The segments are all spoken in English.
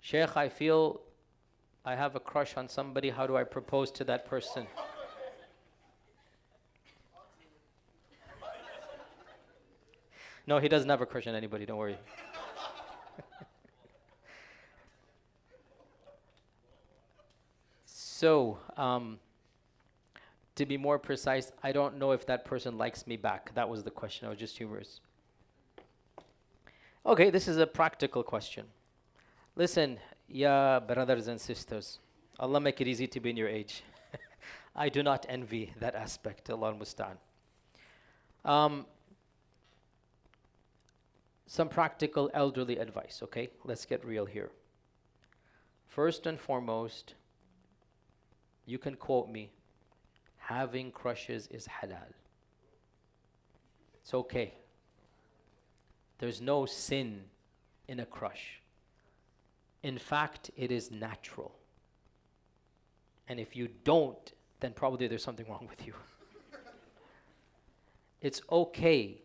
Shaykh, I feel I have a crush on somebody. How do I propose to that person? No, he doesn't have a crush on anybody, don't worry. So, to be more precise, I don't know if that person likes me back. That was the question. I was just humorous. Okay, this is a practical question. Listen, yeah, brothers and sisters, Allah make it easy to be in your age. I do not envy that aspect, Allah musta'an. Some practical elderly advice, okay? Let's get real here. First and foremost, you can quote me, having crushes is halal. It's okay. There's no sin in a crush. In fact, it is natural. And if you don't, then probably there's something wrong with you. It's okay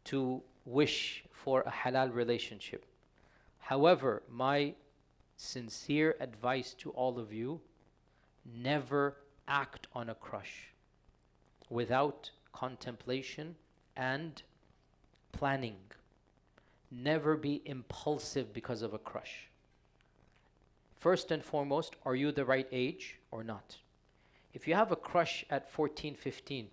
to wish for a halal relationship. However, my sincere advice to all of you, never act on a crush without contemplation and planning. Never be impulsive because of a crush. First and foremost, are you the right age or not? If you have a crush at 14, 15,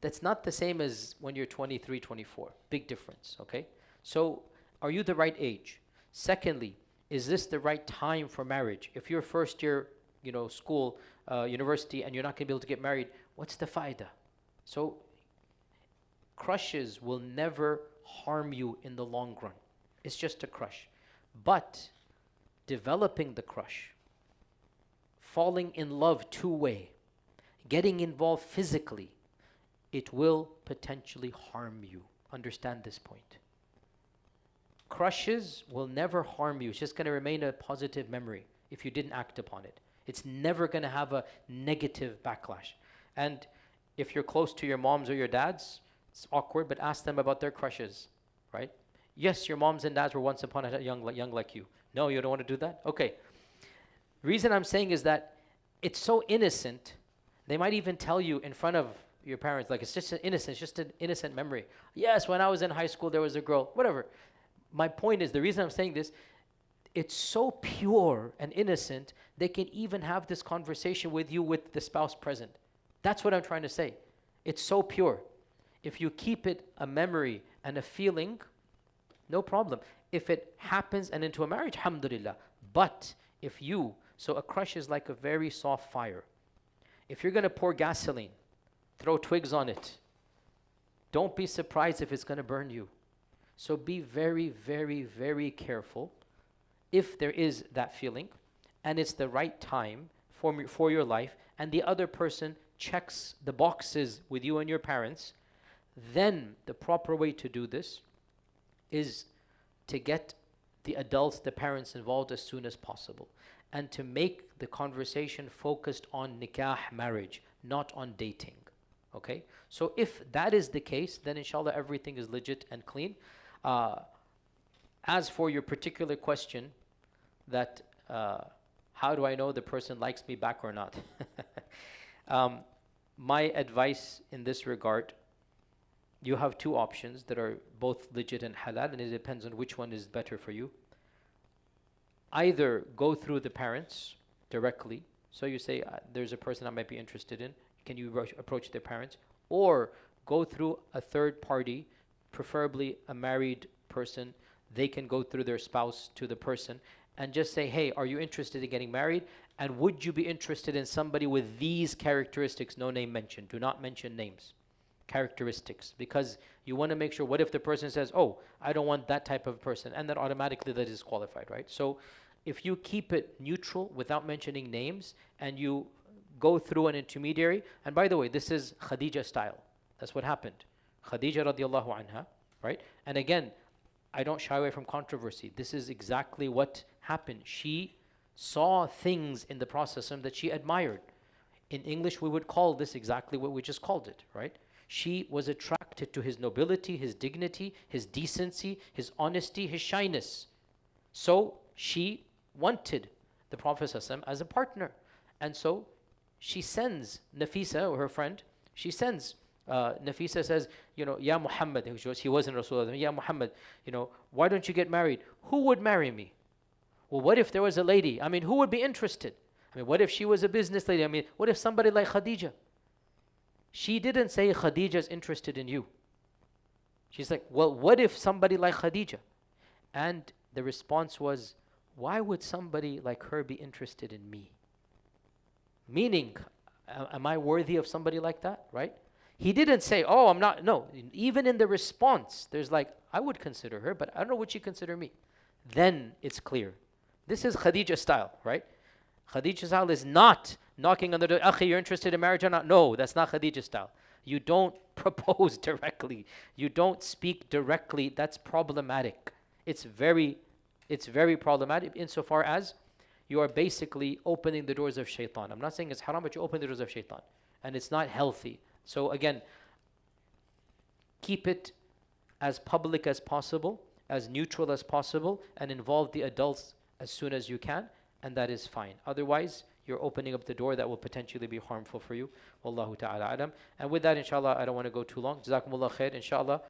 that's not the same as when you're 23, 24. Big difference, okay? So, are you the right age? Secondly, is this the right time for marriage? If you're first year, school, university, and you're not going to be able to get married, what's the faida? So, crushes will never harm you in the long run. It's just a crush. But developing the crush, falling in love two-way, getting involved physically, it will potentially harm you. Understand this point. Crushes will never harm you. It's just going to remain a positive memory if you didn't act upon it. It's never going to have a negative backlash. And if you're close to your moms or your dads, it's awkward, but ask them about their crushes, right? Yes, your moms and dads were once upon a time young like you. No, you don't want to do that? Okay. Reason I'm saying is that it's so innocent, they might even tell you in front of your parents, like it's just an innocent memory. Yes, when I was in high school, there was a girl, whatever. My point is, the reason I'm saying this, it's so pure and innocent, they can even have this conversation with you with the spouse present. That's what I'm trying to say. It's so pure. If you keep it a memory and a feeling, no problem. If it happens and into a marriage, alhamdulillah. But so a crush is like a very soft fire. If you're going to pour gasoline, throw twigs on it, don't be surprised if it's going to burn you. So be very, very, very careful if there is that feeling and it's the right time for your life and the other person checks the boxes with you and your parents, then the proper way to do this is to get the adults, the parents involved as soon as possible and to make the conversation focused on nikah, marriage, not on dating. Okay? So if that is the case, then inshallah everything is legit and clean. As for your particular question, that how do I know the person likes me back or not? My advice in this regard, you have two options that are both legit and halal, and it depends on which one is better for you. Either go through the parents directly. So you say, there's a person I might be interested in. Can you approach their parents? Or go through a third party, preferably a married person. They can go through their spouse to the person and just say, hey, are you interested in getting married? And would you be interested in somebody with these characteristics? No name mentioned. Do not mention names. Characteristics. Because you want to make sure, what if the person says, oh, I don't want that type of person? And then automatically that is qualified, right? So if you keep it neutral without mentioning names and you go through an intermediary, and by the way, this is Khadijah style. That's what happened. Khadijah radiallahu anha, right? And again, I don't shy away from controversy. This is exactly what happened. She saw things in the Prophet that she admired. In English, we would call this exactly what we just called it, right? She was attracted to his nobility, his dignity, his decency, his honesty, his shyness. So she wanted the Prophet ﷺ as a partner. And so she sends Nafisa, or her friend, she sends, Nafisa says, Ya Muhammad, he wasn't Rasulullah, Ya Muhammad, why don't you get married? Who would marry me? Well, what if there was a lady? I mean, who would be interested? I mean, what if she was a business lady? I mean, what if somebody like Khadijah? She didn't say Khadijah is interested in you. She's like, well, what if somebody like Khadijah? And the response was, why would somebody like her be interested in me? Meaning, am I worthy of somebody like that, right? He didn't say, oh, I'm not. No, even in the response, there's like, I would consider her, but I don't know, would she consider me? Then it's clear. This is Khadijah style, right? Khadijah style is not knocking on the door, Akhi, you're interested in marriage or not? No, that's not Khadijah style. You don't propose directly. You don't speak directly. That's problematic. It's very problematic insofar as you are basically opening the doors of shaitan. I'm not saying it's haram, but you open the doors of shaitan. And it's not healthy. So again, keep it as public as possible, as neutral as possible, and involve the adults as soon as you can, and that is fine. Otherwise, you're opening up the door that will potentially be harmful for you. Wallahu ta'ala alam. And with that, inshallah, I don't want to go too long. Jazakumullah khair, inshallah.